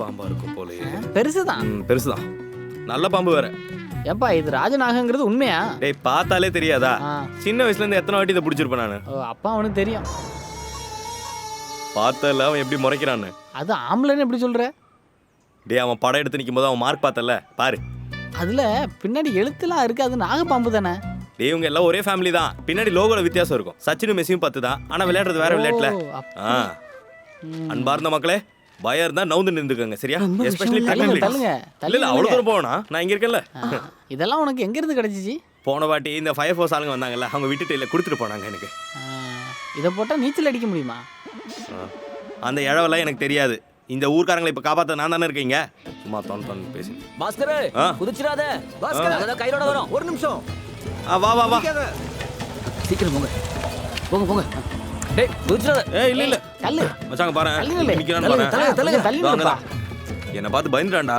பாம்பா இருக்கும் போலயே. பெருசுதான். பெருசுதான். நல்ல பாம்பு வேற. ஏப்பா இது ராஜநாகங்கிறது உண்மையா? டேய் பார்த்தாலே தெரியாதா? சின்ன வயசுல இருந்து எத்தனை வாட்டி இதை பிடிச்சிருப்பேன் நானு. அப்பா அவனுக்கு தெரியும். பார்த்தல அவன் எப்படி முறைக்கிறான்னு. அது ஆம்பளைன்னு எப்படி சொல்ற? டேய் அவன் படம் எடுத்து நிற்கும் போது அவன் மார்க் பார்த்தல பாரு. அதுல பின்னாடி எழுத்துலாம் இருக்கு. அது நாகப்பாம்பு தானே? டேய் இவங்க எல்லாம் ஒரே ஃபேமிலி தான். பின்னாடி லோகோல வித்தியாசம் இருக்கும். சச்சினும் மெஸ்ஸியும் 10 தான். ஆனா விளையாடுறது வேற விளையாட்டுல. அன்பார்ந்த மக்களே, பயம் இருந்தா நவுந்து நின்றுக்கங்க சரியா? எஸ்பெஷலி தள்ளுங்க. இல்ல அவ்வளவு தூரம் போனா நான் இங்க இருக்கேன்ல. இதெல்லாம் உனக்கு எங்க இருந்து கிடைச்சிச்சு? போன வாட்டி இந்த ஃபயர் ஃபோர்ஸ் ஆளுங்க வந்தாங்கல்ல, அவங்க விட்டுட்டு இல்ல கொடுத்துட்டு போனாங்க எனக்கு. இதை போட்டா நீச்சல் அடிக்க முடியுமா? அந்த இழவெல்லாம் எனக்கு தெரியாது. இந்த ஊர்க்காரங்களை இப்ப காப்பாத்த நான் தானே இருக்கீங்க. சும்மா தொன் பேசி பாஸ்கர் குதிச்சிராத. பாஸ்கர் அத கையோட வரும். ஒரு நிமிஷம். வா சீக்கிரம் போங்க. டேய் குதிச்சிராத. இல்ல தள்ளு மச்சாங்க பாரு நிக்கிறான்னு தள்ளுங்கப்பா. என்ன பார்த்து பயந்துறான்டா.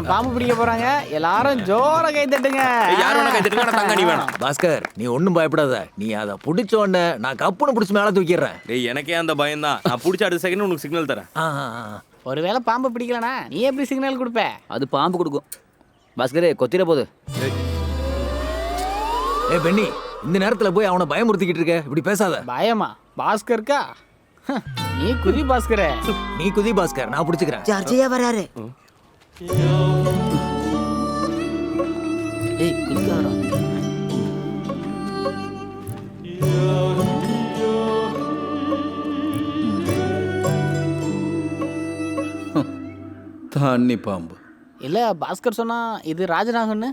பாம்பு பிடிக்க போறாங்க. எல்லாரும் ஜோர கை தட்டுங்க. யார் வேணா கை தட்டுங்க. நான் தங்க நீ வேணாம். பாஸ்கர் நீ ஒண்ணும் பயப்படாத. நீ அத புடிச்ச உடனே நான் கப்புன்னு புடிச்சு மேல தூக்கிடுறேன். டேய் எனக்கே அந்த பயம் தான். நான் புடிச்ச அடுத்த செகண்ட் உனக்கு சிக்னல் தரேன். ஒருவேளை பாம்பு பிடிக்கலனா நீ எப்படி சிக்னல் கொடுப்ப? அது பாம்பு கொடுக்கும். பாஸ்கரே கொத்திர போகுது. ஏய் பென்னி, இந்த நேரத்துல போய் அவனை பயமுறுத்திக்கிட்டு இருக்க. இப்படி பேசாத. பயமா? பாஸ்கர்க்கா? நீ குதி பாஸ்கரே. நீ குதி பாஸ்கர், நான் பிடிச்சுக்கிறேன். ஜார்ஜியா வராரு. ஏய் குதிக்காரா. தண்ணி பாம்பு இல்ல பாஸ்கர் சொன்னா இது ராஜநாகன்னு.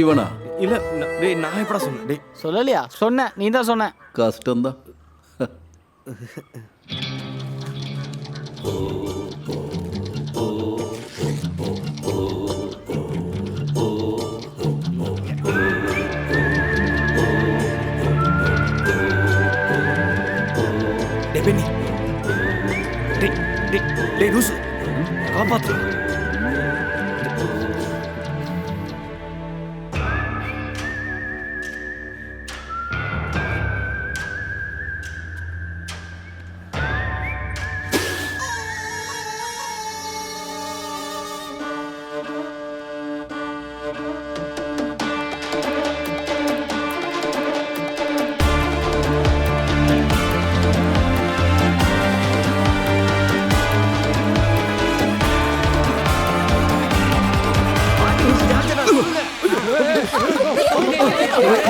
இவனா? இல்ல டேய் நான் எப்படா சொன்னேன்? டேய் சொல்லலையா? சொன்ன நீ தான் சொன்ன. கஷ்டம்தான். டேய் பென்னி. டேய் ரூசு காப்பாத்து.